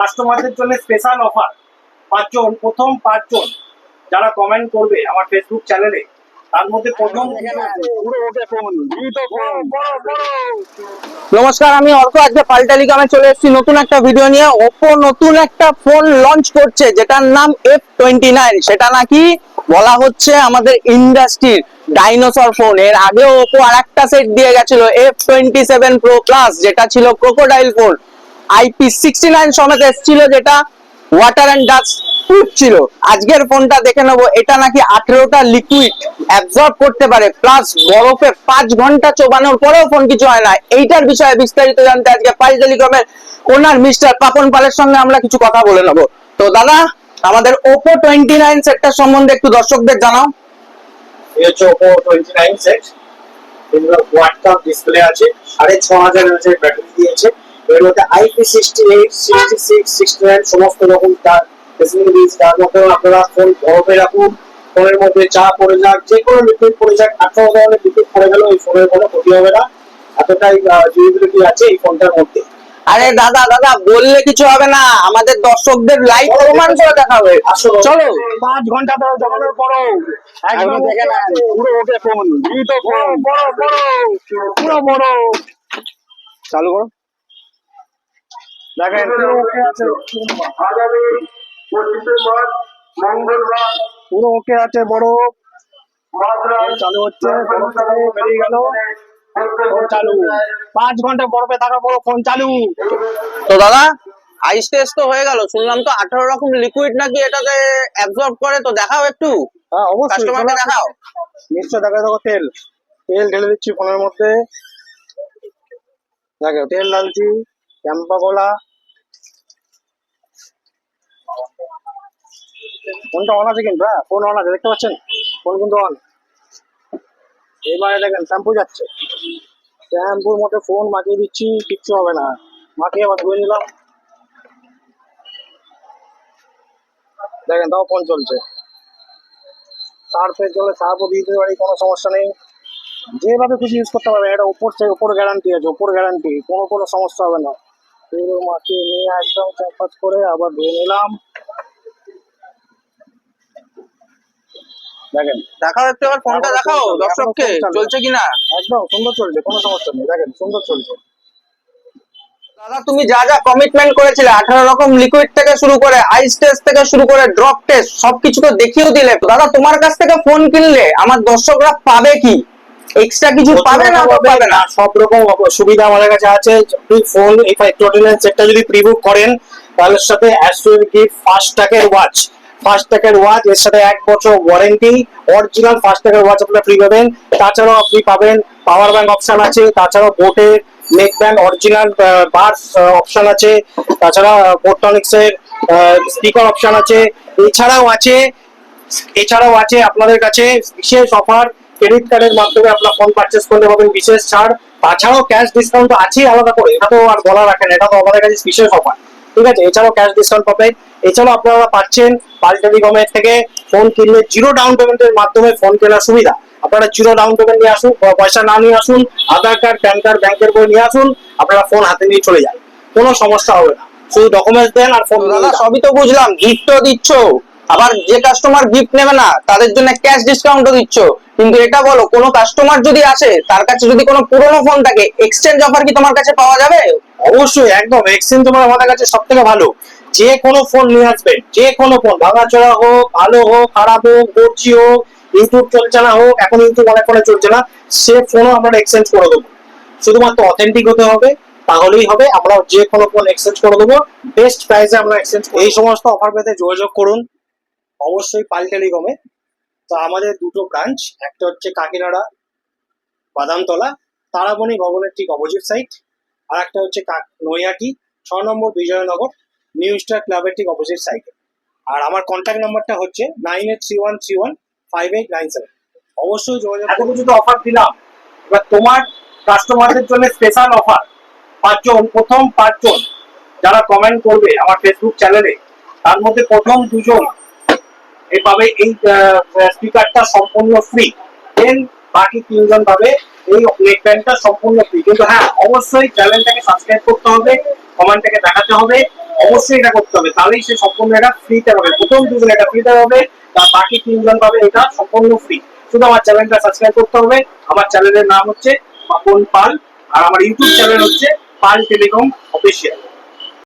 কাস্টমারদের জন্য special offer. প্রথম পাঁচজন যারা কমেন্ট করবে আমার ফেসবুক চ্যানেলে, তার মধ্যে প্রথম নমস্কার, আমি অর্ক। আজকে পাল্টালিগ্রামে চলে এসেছি নতুন একটা ভিডিও নিয়ে। ওপো নতুন একটা ফোন লঞ্চ করছে যেটার নাম F29। সেটা নাকি বলা হচ্ছে আমাদের ইন্ডাস্ট্রির ডাইনোসর ফোন। এর আগেও ওপো আর একটা সেট দিয়ে গেছিল F27 Pro Plus, যেটা ছিল ক্রোকোডাইল ফোন। IP69 সমেত এসেছিল, যেটা ওয়াটার অ্যান্ড ডাস্ট প্রুফ ছিল। আজকের ফোনটা দেখে নেবো, এটা নাকি 18টা লিকুইড অ্যাবজর্ব করতে পারে, প্লাস বরফে 5 ঘন্টা চোবানোর পরেও ফোন কিছু হয় না। এইটার বিষয়ে বিস্তারিত জানতে আজকে পাল টেলিকমের ওনার মিস্টার পাপন পালের সঙ্গে আমরা কিছু কথা বলে নেবো। তো দাদা, আমাদের ওপো 29 সেটটার সম্বন্ধে একটু দর্শকদের জানাও। এই হচ্ছে ওপো 29 সেট। এগুলোর কোয়াড কাপ ডিসপ্লে আছে, 6500 এমএএইচ ব্যাটারি দিয়েছে। এর মধ্যে IP68, 66, 69 সমস্ত রকম তার ফেসিলিটিস। তার মধ্যে আপনারা ফোন বরফে রাখুন, ফোনের মধ্যে চা পড়ে যাক, যে কোনো লিকুইড পড়ে যাক, 18 ধরনের লিকুইড পড়ে গেলেও এই ফোনের কোনো ক্ষতি হবে না। এতটাই ডিউরেবিলিটি আছে এই ফোনটার মধ্যে। আরে দাদা দাদা বললে কিছু হবে না, আমাদের দর্শকদের লাইভ প্রমাণ করে দেখাবে। চলো। 5 ঘন্টা ধরে জমানোর পরও একদম দেখে না, পুরো ওকে ফোন, দ্রুত ফোন, বড় বড় পুরো বড়। চালু করো, দেখেন পুরো ওকে আছে। আগামী 25 মার্চ মঙ্গলবার পুরো ওকে আছে। বড় চালু হচ্ছে, বড় থেকে বেরিয়ে গেল, ফোন চালু। 5 ঘন্টা বরফে থাকার পর ফোন চালু। তো দাদা, আইস টেস্ট তো হয়ে গেল, শুনলাম তো 18 রকম লিকুইড নাকি এটাতে অ্যাবজর্ব করে। তো দেখাও একটু, হ্যাঁ অবশ্যই, কাস্টমারকে দেখাও। নিশ্চয় দেখা। দেখো তেল তেল ঢেলে দিচ্ছি ফোনের মধ্যে। দেখো তেল ঢালছি, ক্যাম্পা কোলা। ফোনটা অন আছে কিন্তু, হ্যাঁ ফোন অন আছে, দেখতে পাচ্ছেন ফোন কিন্তু অন। এবারে দেখেন শ্যাম্পু যাচ্ছে, শ্যাম্পুর মধ্যে ফোন মাখিয়ে দিচ্ছি, কিচ্ছু হবে না। মাখিয়ে আবার ধুয়ে নিলাম, দেখেন তাও ফোন চলছে। সার্ফের জলে সার্ফও দিয়ে দিতে পারি, কোনো সমস্যা নেই। যেভাবে খুশি ইউজ করতে পারবে। এটা উপর গ্যারান্টি আছে, উপর গ্যারান্টি, কোনো সমস্যা হবে না। পুরো মাখিয়ে নিয়ে একদম চাপাত করে আবার ধুয়ে নিলাম। দেখেন দেখাও একটু, আবার ফোনটা দেখাও দর্শককে, চলছে কিনা। একদম সুন্দর চলছে, কোনো সমস্যা নেই। দেখেন সুন্দর চলছে। দাদা, তুমি যা যা কমিটমেন্ট করেছিলে, 18 রকম লিকুইড থেকে শুরু করে আইস টেস্ট থেকে শুরু করে ড্রপ টেস্ট, সবকিছু তো দেখিয়েও দিলে। দাদা, তোমার কাছ থেকে ফোন কিনলে আমার দর্শকরা পাবে কি? এক্সট্রা কিছু পাবে না? পাবে না, সব রকম সুবিধা আমাদের কাছে আছে। ফোন এই 529 সেটটা যদি প্রিবুক করেন, তাহলে সাথে অ্যাসুর গিফট ফাস্ট্যাগের ওয়াচ। ফাস্ট্যাগের ওয়াচ, এর সাথে 1 বছর ওয়ারেন্টি, অরিজিনাল ফাস্ট্যাগের ওয়াচ আপনারা ফ্রি পাবেন। তাছাড়াও আপনি পাবেন পাওয়ার ব্যাংক অপশন আছে, তাছাড়াও বোটের neck band original Buds option আছে, তাছাড়া বোটনিক্স এর স্পিকার অপশন আছে। এছাড়াও আছে আপনাদের কাছে বিশেষ অফার। ক্রেডিট কার্ডের মাধ্যমে আপনার ফোন পারচেস করতে পারবেন বিশেষ ছাড়। তাছাড়াও ক্যাশ ডিসকাউন্ট তো আছেই আলাদা করে, এটা তো আর বলা রাখেন, এটা তো আমাদের কাছে বিশেষ অফার। ঠিক আছে, এছাড়াও ক্যাশ ডিসকাউন্ট পাবেন। এছাড়াও আপনারা পাচ্ছেন পাল টেলিকমের থেকে ফোন কিনলে জিরো ডাউন পেমেন্টের মাধ্যমে ফোন কেনার সুবিধা। আপনারা জিরো ডাউন পেমেন্ট নিয়ে আসুন, পয়সা না নিয়ে আসুন, আধার কার্ড, প্যান কার্ড, ব্যাংকের বই নিয়ে আসুন, আপনারা ফোন হাতে নিয়ে চলে যান, কোনো সমস্যা হবে না। শুধু ডকুমেন্টস দেন আর ফোন। দাদা সবই তো বুঝলাম, গিফটও দিচ্ছ, আবার যে কাস্টমার গিফট নেবে না তাদের জন্য ক্যাশ ডিসকাউন্টও দিচ্ছ, কিন্তু এটা বলো, কোনো কাস্টমার যদি আসে, তার কাছে যদি কোনো পুরনো ফোন থাকে, এক্সচেঞ্জ অফার কি তোমার কাছে পাওয়া যাবে? অবশ্যই, একদম। এক্সচেঞ্জ তোমার আমাদের কাছে সব থেকে ভালো। যে কোনো ফোন নিয়ে আসবেন, যে কোনো ফোন, ভাঙাচোরা হোক, ভালো হোক, খারাপ হোক, বলছি হোক, ইউটিউব চলছে না হোক, এখন ইউটিউব অনেক ফোনে চলছে না, সে ফোনও আমরা এক্সচেঞ্জ করে দেবো। শুধুমাত্র অথেন্টিক হতে হবে, তাহলেই হবে। আমরা যে কোনো ফোন এক্সচেঞ্জ করে দেবো, বেস্ট প্রাইসে আমরা এক্সচেঞ্জ। এই সমস্ত অফার পেতে যোগাযোগ করুন অবশ্যই পাল টেলিকমে। তো আমাদের দুটো ব্রাঞ্চ, একটা হচ্ছে কাকিনাড়া বাদামতলা তারাবণী ভবনের ঠিক অপোজিট সাইড, আর একটা হচ্ছে নৈহাটি 6 নম্বর বিজয়নগর নিউ স্টার ক্লাবের ঠিক অপোজিট সাইডে। আর আমার কন্ট্যাক্ট নাম্বারটা হচ্ছে 9831315897। অবশ্যই যোগাযোগ। এত কিছু তো অফার দিলাম, এবার তোমার কাস্টমারদের জন্য স্পেশাল অফার। প্রথম পাঁচজন যারা কমেন্ট করবে আমার ফেসবুক চ্যানেলে, তার মধ্যে প্রথম 2 জন পাবে এই স্পিকারটা সম্পূর্ণ ফ্রি। দেন বাকি 3 জন পাবে এই নেকব্যান্ডটা সম্পূর্ণ ফ্রি। কিন্তু হ্যাঁ, অবশ্যই চ্যানেলটাকে সাবস্ক্রাইব করতে হবে, কমেন্টটাকে দেখাতে হবে, অবশ্যই এটা করতে হবে, তাহলেই সে সম্পূর্ণ এটা ফ্রিতে পাবে। প্রথম দুজন এটা ফ্রিতে পাবে, তার বাকি তিনজন পাবে এটা সম্পূর্ণ ফ্রি। শুধু আমার চ্যানেলটা সাবস্ক্রাইব করতে হবে। আমার চ্যানেলের নাম হচ্ছে পাপন পাল, আর আমার ইউটিউব চ্যানেল হচ্ছে পাল টেলিকম অফিসিয়াল।